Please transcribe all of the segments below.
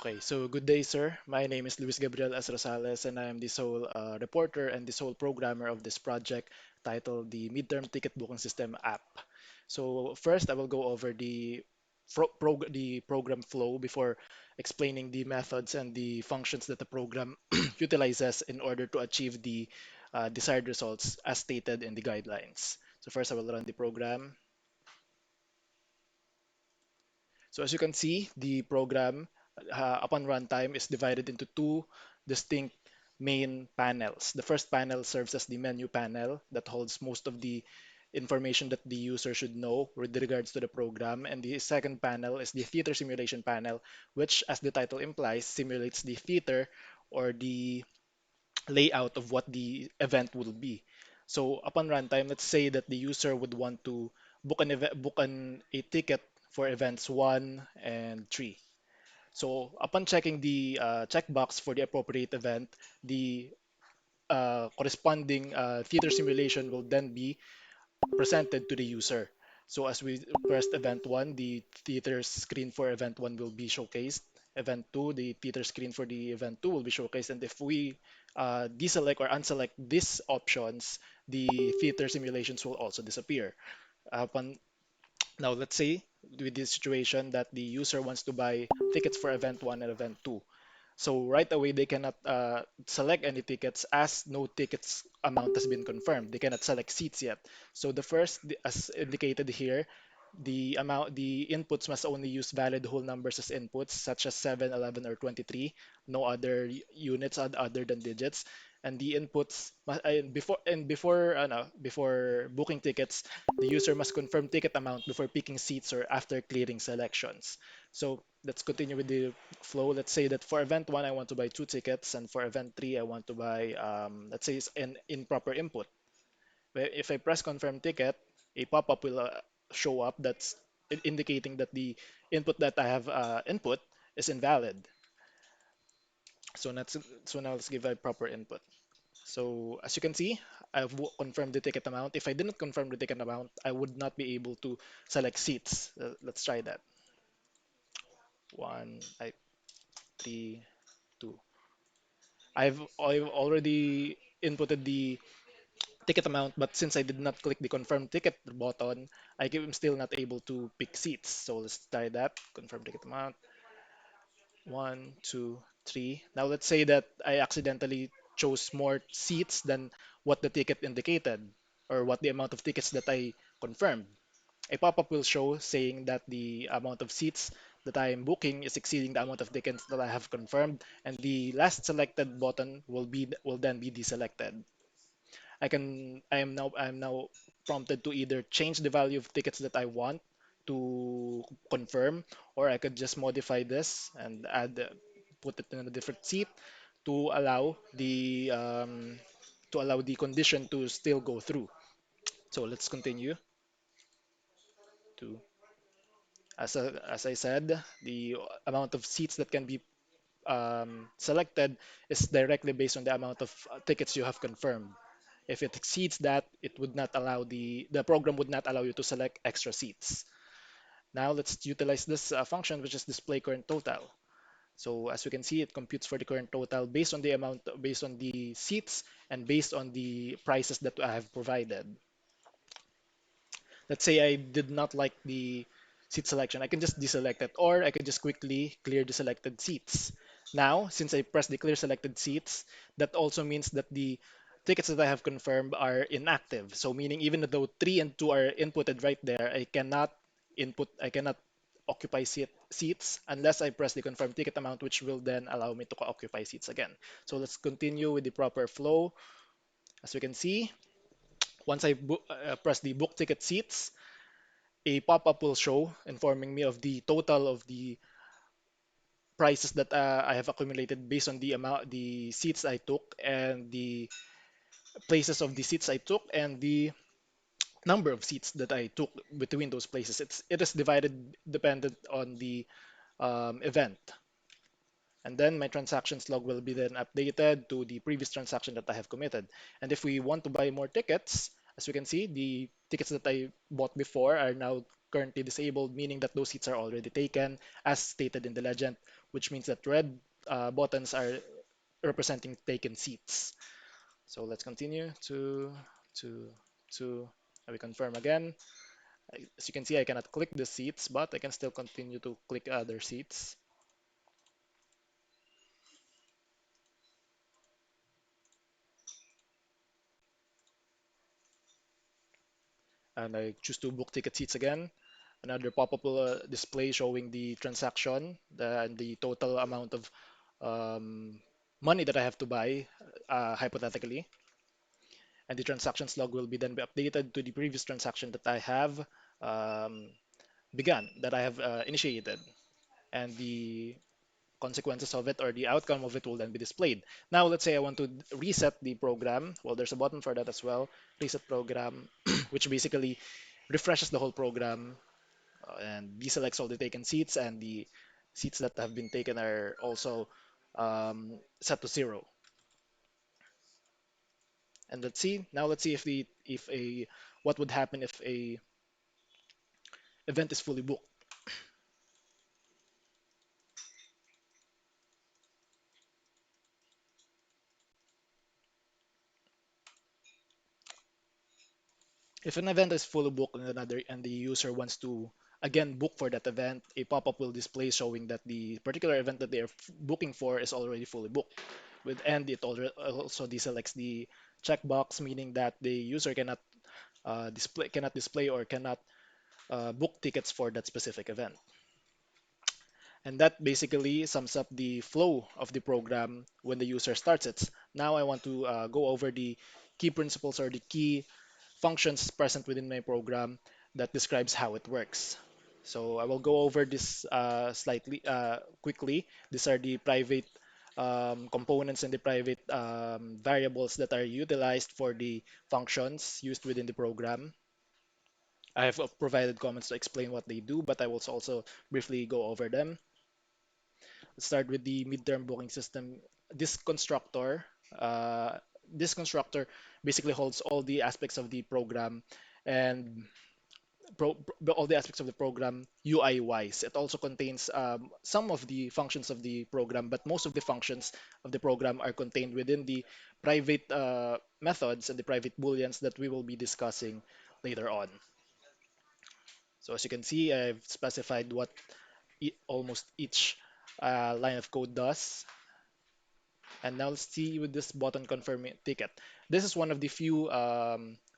Okay, so good day, sir. My name is Luis Gabriel S. Rosales, and I am the sole reporter and the sole programmer of this project titled the Midterm Ticket Booking System app. So first, I will go over the program flow before explaining the methods and the functions that the program utilizes in order to achieve the desired results as stated in the guidelines. So first, I will run the program. So as you can see, the program upon runtime is divided into two distinct main panels. The first panel serves as the menu panel that holds most of the information that the user should know with regards to the program. And the second panel is the theater simulation panel, which, as the title implies, simulates the theater or the layout of what the event will be. So upon runtime, let's say that the user would want to book a ticket for events 1 and 3. So upon checking the checkbox for the appropriate event, the corresponding theater simulation will then be presented to the user. So as we pressed event 1, the theater screen for event 1 will be showcased. Event 2, the theater screen for the event 2 will be showcased. And if we deselect or unselect these options, the theater simulations will also disappear. Upon Now, let's say with this situation that the user wants to buy tickets for event 1 and event 2. So right away, they cannot select any tickets as no tickets amount has been confirmed. They cannot select seats yet. So as indicated here, the inputs must only use valid whole numbers as inputs, such as 7, 11, or 23. No other units other than digits. And the inputs before booking tickets, the user must confirm ticket amount before picking seats or after clearing selections. So let's continue with the flow. Let's say that for event 1, I want to buy 2 tickets, and for event 3, I want to buy, let's say, it's an improper input. If I press confirm ticket, a pop-up will show up that's indicating that the input that I have input is invalid. So now let's give a proper input. So as you can see, confirmed the ticket amount. If I didn't confirm the ticket amount, I would not be able to select seats. Let's try that. One, three, two. I've already inputted the ticket amount, but since I did not click the confirm ticket button, am still not able to pick seats. So let's try that. Confirm ticket amount. One, two, three. Now let's say that I accidentally chose more seats than what the ticket indicated, or what the amount of tickets that I confirmed. A pop-up will show saying that the amount of seats that I am booking is exceeding the amount of tickets that I have confirmed, and the last selected button will then be deselected. I am now prompted to either change the value of tickets that I want to confirm, or I could just modify this and put it in a different seat to allow the condition to still go through. So let's continue to as I said, the amount of seats that can be selected is directly based on the amount of tickets you have confirmed. If it exceeds that, it would not allow the program would not allow you to select extra seats. Now let's utilize this function, which is display current total. So as we can see, it computes for the current total based on the seats and based on the prices that I have provided. Let's say I did not like the seat selection, I can just deselect it, or I can just quickly clear the selected seats. Now, since I pressed the clear selected seats, that also means that the tickets that I have confirmed are inactive. So meaning even though 3 and 2 are inputted right there, I cannot occupy seats unless I press the confirm ticket amount, which will then allow me to occupy seats again. So let's continue with the proper flow. As we can see, once press the book ticket seats, a pop-up will show informing me of the total of the prices that I have accumulated based on the seats I took, and the places of the seats I took, and the number of seats that I took between those places. It is divided dependent on the event. And then my transactions log will be then updated to the previous transaction that I have committed. And if we want to buy more tickets, as we can see, the tickets that I bought before are now currently disabled, meaning that those seats are already taken, as stated in the legend, which means that red buttons are representing taken seats. So let's continue to we confirm again. As you can see, I cannot click the seats, but I can still continue to click other seats. And I choose to book ticket seats again. Another pop-up will display showing the transaction and the total amount of um, money that I have to buy, hypothetically. And the transactions log will be then be updated to the previous transaction that I have um, begun, that I have initiated. And the consequences of it or the outcome of it will then be displayed. Now, let's say I want to reset the program. Well, there's a button for that as well. Reset program, which basically refreshes the whole program and deselects all the taken seats, and the seats that have been taken are also set to 0. And let's see if the if a what would happen if a event is fully booked. If an event is fully booked and another and the user wants to again book for that event, a pop-up will display showing that the particular event that they are booking for is already fully booked. With and it already also deselects the checkbox, meaning that the user cannot display or cannot book tickets for that specific event. And that basically sums up the flow of the program when the user starts it. Now I want to go over the key principles or the key functions present within my program that describes how it works. So I will go over this slightly quickly. These are the private components and the private variables that are utilized for the functions used within the program. I have provided comments to explain what they do, but I will also briefly go over them. Let's start with the midterm booking system. This constructor, uh, this constructor basically holds all the aspects of the program and all the aspects of the program UI wise. It also contains some of the functions of the program, but most of the functions of the program are contained within the private methods and the private booleans that we will be discussing later on. So as you can see, I've specified what almost each line of code does. And now let's see with this button confirm ticket. This is one of the few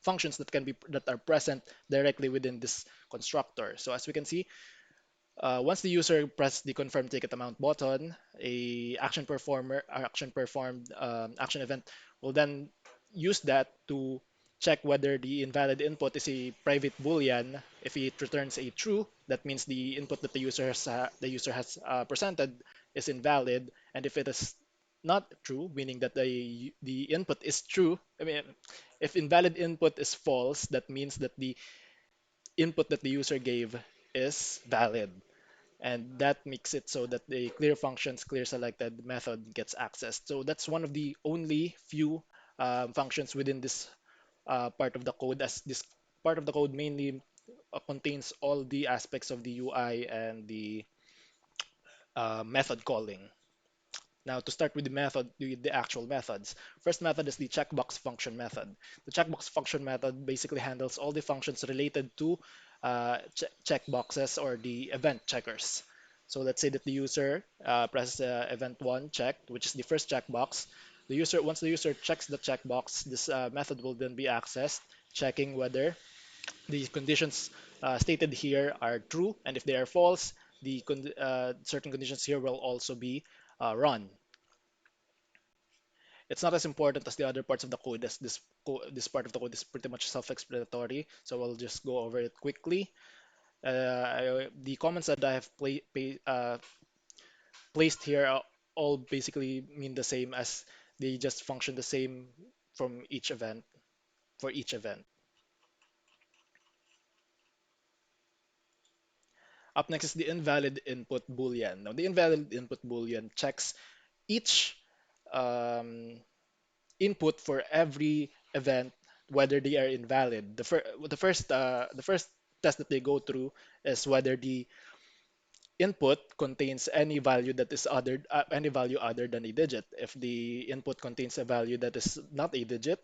functions that are present directly within this constructor. So as we can see, once the user press the confirm ticket amount button, a action performed action event will then use that to check whether the invalid input is a private boolean. If it returns a true, that means the input that the user has presented is invalid, and if it is not true, meaning that the input is true. I mean, if invalid input is false, that means that the input that the user gave is valid, and that makes it so that the clear functions clear selected method gets accessed. So that's one of the only few functions within this part of the code, as this part of the code mainly contains all the aspects of the UI and the method calling. Now, to start with the actual methods. First method is the checkbox function method. The checkbox function method basically handles all the functions related to checkboxes or the event checkers. So let's say that the user presses event one checked, which is the first checkbox. Once the user checks the checkbox, this method will then be accessed, checking whether the conditions stated here are true, and if they are false, certain conditions here will also be run. It's not as important as the other parts of the code, as this part of the code is pretty much self-explanatory, so I'll just go over it quickly. The comments that I have placed here all basically mean the same, as they just function the same from each event for each event. Up next is the invalid input boolean. Now, the invalid input boolean checks each um, input for every event whether they are invalid. The first test that they go through is whether the input contains any value that is any value other than a digit. If the input contains a value that is not a digit,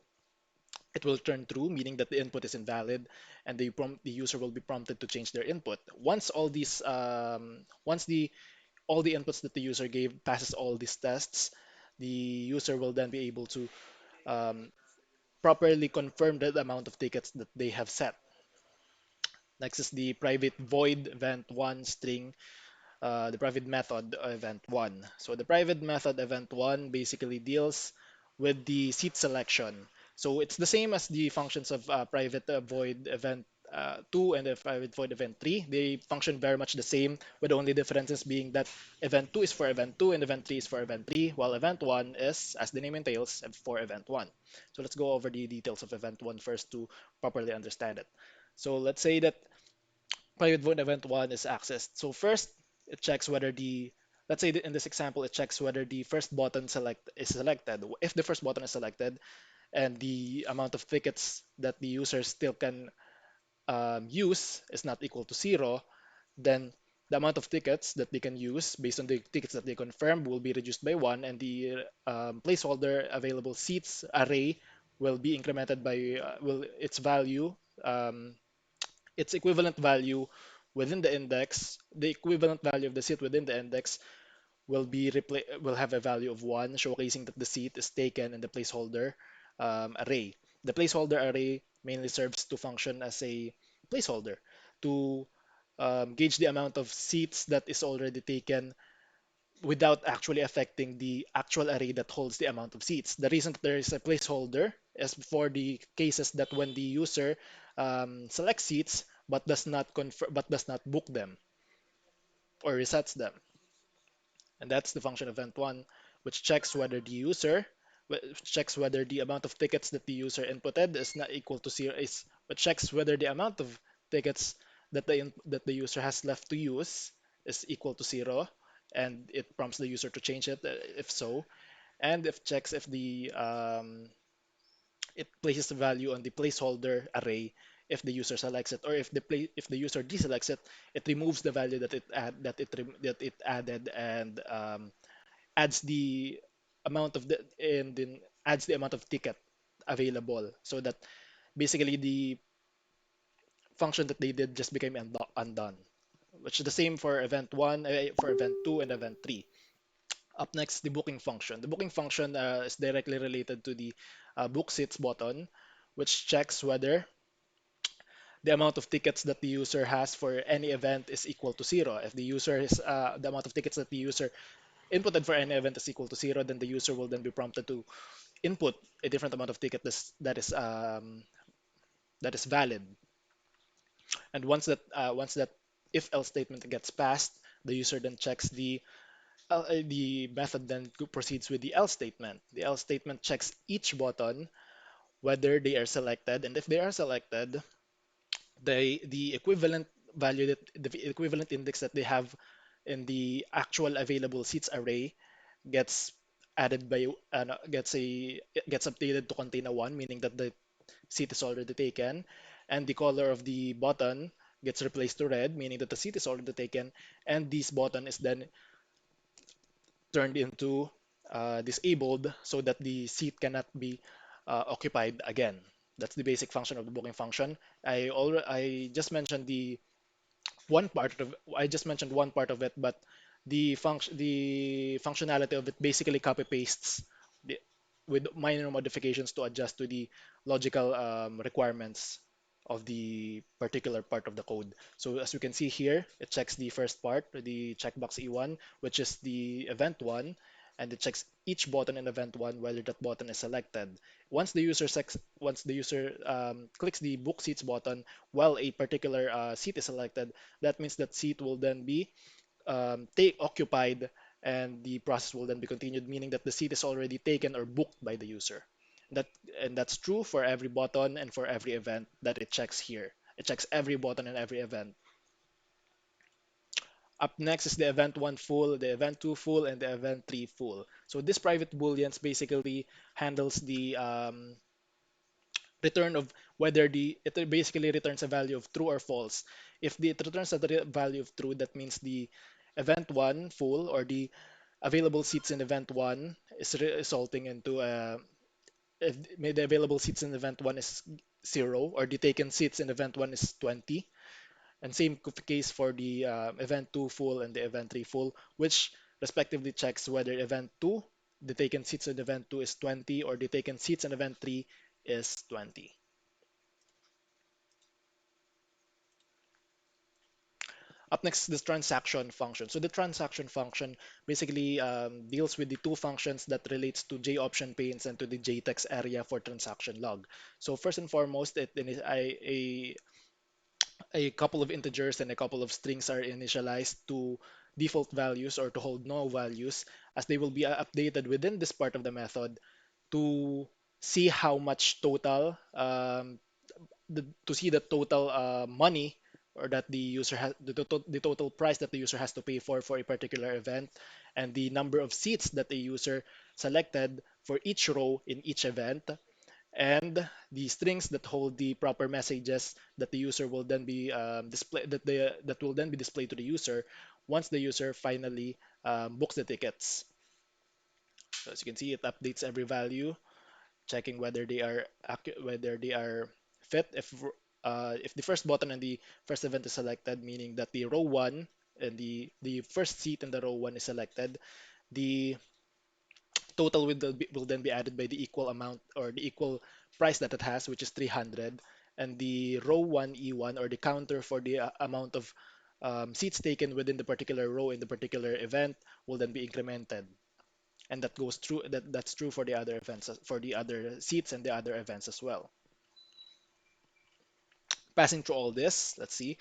it will turn true, meaning that the input is invalid, and the user will be prompted to change their input. Once all the inputs that the user gave passes all these tests, the user will then be able to um, properly confirm the amount of tickets that they have set. Next is the private void event one string, the private method event one. So the private method event one basically deals with the seat selection. So it's the same as the functions of private void event two and the private void event three. They function very much the same, with the only differences being that event two is for event two and event three is for event three, while event one is, as the name entails, for event one. So let's go over the details of event one first to properly understand it. So let's say that private void event one is accessed. So first, it checks whether let's say that in this example, it checks whether the first button is selected. If the first button is selected and the amount of tickets that the user still can use is not equal to zero, then the amount of tickets that they can use based on the tickets that they confirm will be reduced by one, and the placeholder available seats array will be incremented by will its value um, its equivalent value within the index, the equivalent value of the seat within the index will have a value of one, showcasing that the seat is taken in the placeholder array. The placeholder array mainly serves to function as a placeholder to gauge the amount of seats that is already taken without actually affecting the actual array that holds the amount of seats. The reason that there is a placeholder is for the cases that when the user selects seats but does not book them or resets them. And that's the function event one, which checks whether the amount of tickets that the user inputted is not equal to zero, which checks whether the amount of tickets that the user has left to use is equal to zero, and it prompts the user to change it if so, and if checks if the it places the value on the placeholder array if the user selects it, or if the user deselects it, it removes the value that it added, and adds the amount of the and then adds the amount of ticket available, so that basically the function that they did just became undone, which is the same for event one, for event two, and event three. Up next, the booking function. The booking function is directly related to the book seats button, which checks whether the amount of tickets that the user has for any event is equal to zero. If the amount of tickets that the user inputted for any event is equal to zero, then the user will then be prompted to input a different amount of ticket that is valid. And once that if else statement gets passed, the user then checks the method then proceeds with the else statement. The else statement checks each button whether they are selected, and if they are selected, the equivalent value that the equivalent index that they have in the actual available seats array gets added by gets updated to contain a one, meaning that the seat is already taken, and the color of the button gets replaced to red, meaning that the seat is already taken, and this button is then turned into disabled so that the seat cannot be occupied again. That's the basic function of the booking function. I just mentioned one part of it, but the functionality of it basically copy pastes the, with minor modifications to adjust to the logical requirements of the particular part of the code. So as you can see here, it checks the first part, the checkbox E1, which is the event one, and it checks each button in event one whether that button is selected. Once the user clicks the book seats button while a particular seat is selected, that means that seat will then be take occupied, and the process will then be continued, meaning that the seat is already taken or booked by the user. That and that's true for every button and for every event that it checks here. It checks every button and every event. Up next is the event one full, the event two full, and the event three full. So this private booleans basically handles the return of whether the it basically returns a value of true or false If it returns a value of true, that means the event one full, or the available seats in event one is resulting into if the available seats in event one is 0, or the taken seats in event one is 20. And same case for the event 2 full and the event 3 full, which respectively checks whether event 2, the taken seats in event 2 is 20, or the taken seats in event 3 is 20. Up next, this transaction function. So the transaction function basically deals with the two functions that relates to J option panes and to the JTEX area for transaction log. So first and foremost, a couple of integers and a couple of strings are initialized to default values or to hold no values, as they will be updated within this part of the method to see how much total to see the total money, or that the user has the total price that the user has to pay for a particular event, and the number of seats that the user selected for each row in each event, and the strings that hold the proper messages that the user will then be that will then be displayed to the user once the user finally books the tickets. So as you can see, it updates every value, checking whether they are whether they are fit. If the first button and the first event is selected, meaning that the row one and the first seat in the row one is selected, the total will then be added by the equal amount or the equal price that it has, which is 300, and the row 1 E1, or the counter for the amount of seats taken within the particular row in the particular event, will then be incremented. And that's true for the other events, for the other seats and the other events as well. Passing through all this, let's see.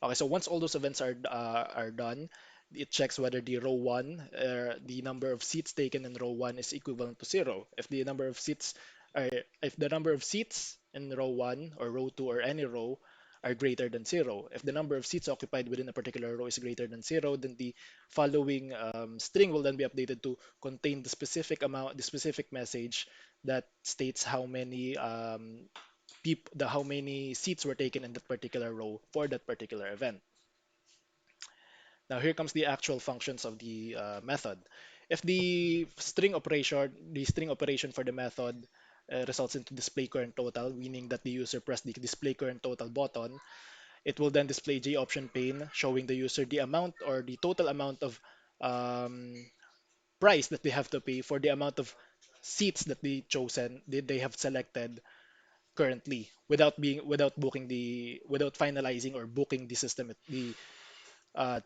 Okay, so once all those events are done, it checks whether the row one, the number of seats taken in row one is equivalent to 0. If the number of seats in row one or row two or any row are greater than 0, if the number of seats occupied within a particular row is greater than 0, then the following string will then be updated to contain the specific message that states how many seats were taken in that particular row for that particular event. Now here comes the actual functions of the method. If the string operation for the method results into display current total, meaning that the user pressed the display current total button, it will then display J option pane showing the user the amount or the total amount of um, price that they have to pay for the amount of seats that they have selected currently, without finalizing or booking the system the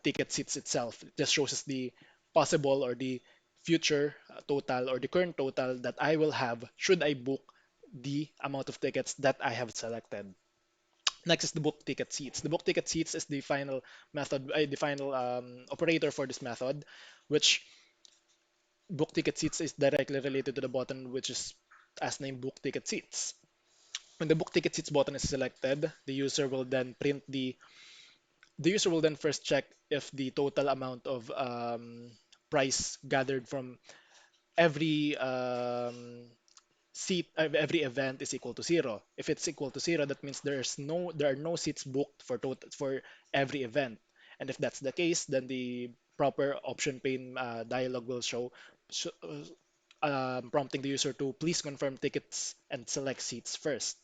ticket seats itself. It just shows us the possible or the future total or the current total that I will have should I book the amount of tickets that I have selected. Next is the book ticket seats. The book ticket seats is the final operator for this method, which book ticket seats is directly related to the button which is as named book ticket seats. When the book ticket seats button is selected, the user will then first check if the total amount of price gathered from every every event is equal to 0. If it's equal to 0, that means there are no seats booked for every event. And if that's the case, then the proper option pane dialog will sh prompting the user to please confirm tickets and select seats first.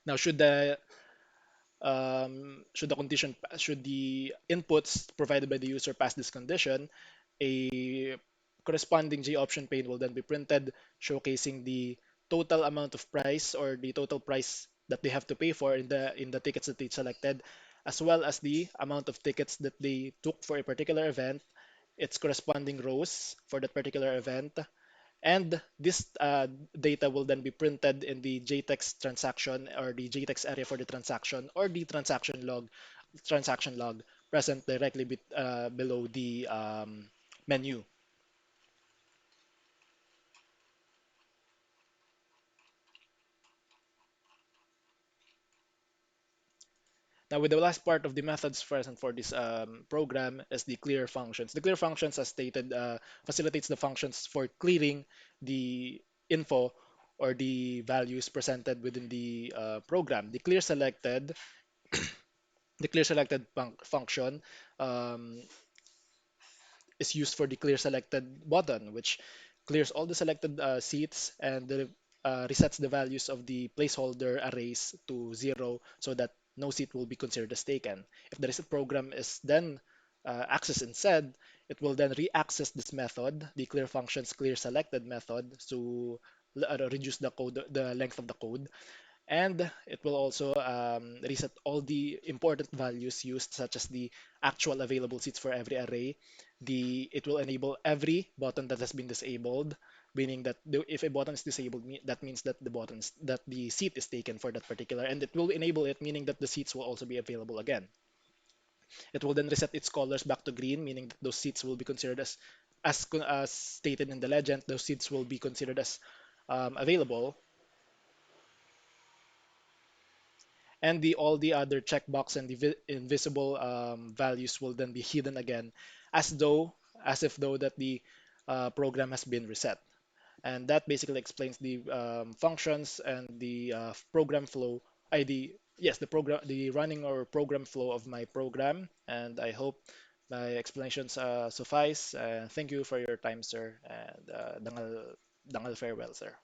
Now, should the inputs provided by the user pass this condition, a corresponding J option pane will then be printed, showcasing the total amount of price or the total price that they have to pay for in the tickets that they selected, as well as the amount of tickets that they took for a particular event, its corresponding rows for that particular event, and this data will then be printed in the JTEX transaction or the JTEX area for the transaction or the transaction log present directly below the menu. Now, with the last part of the methods present for this program is the clear functions. The clear functions, as stated, facilitates the functions for clearing the info or the values presented within the program. The clear selected function um, is used for the clear selected button, which clears all the selected seats and resets the values of the placeholder arrays to zero so that no seat will be considered as taken. If the reset program is then accessed instead, it will then re-access this method, the clear function's clear selected method, to reduce the length of the code, and it will also reset all the important values used, such as the actual available seats for every array. It will enable every button that has been disabled, meaning that if a button is disabled, that means that the seat is taken for that particular, and it will enable it, meaning that the seats will also be available again. It will then reset its colors back to green, meaning that those seats will be considered as stated in the legend. Those seats will be considered as available, and the all the other checkbox and the invisible values will then be hidden again, as if though that the program has been reset. And that basically explains the functions and the program flow. The running or program flow of my program. And I hope my explanations suffice. Thank you for your time, sir, and dangal farewell, sir.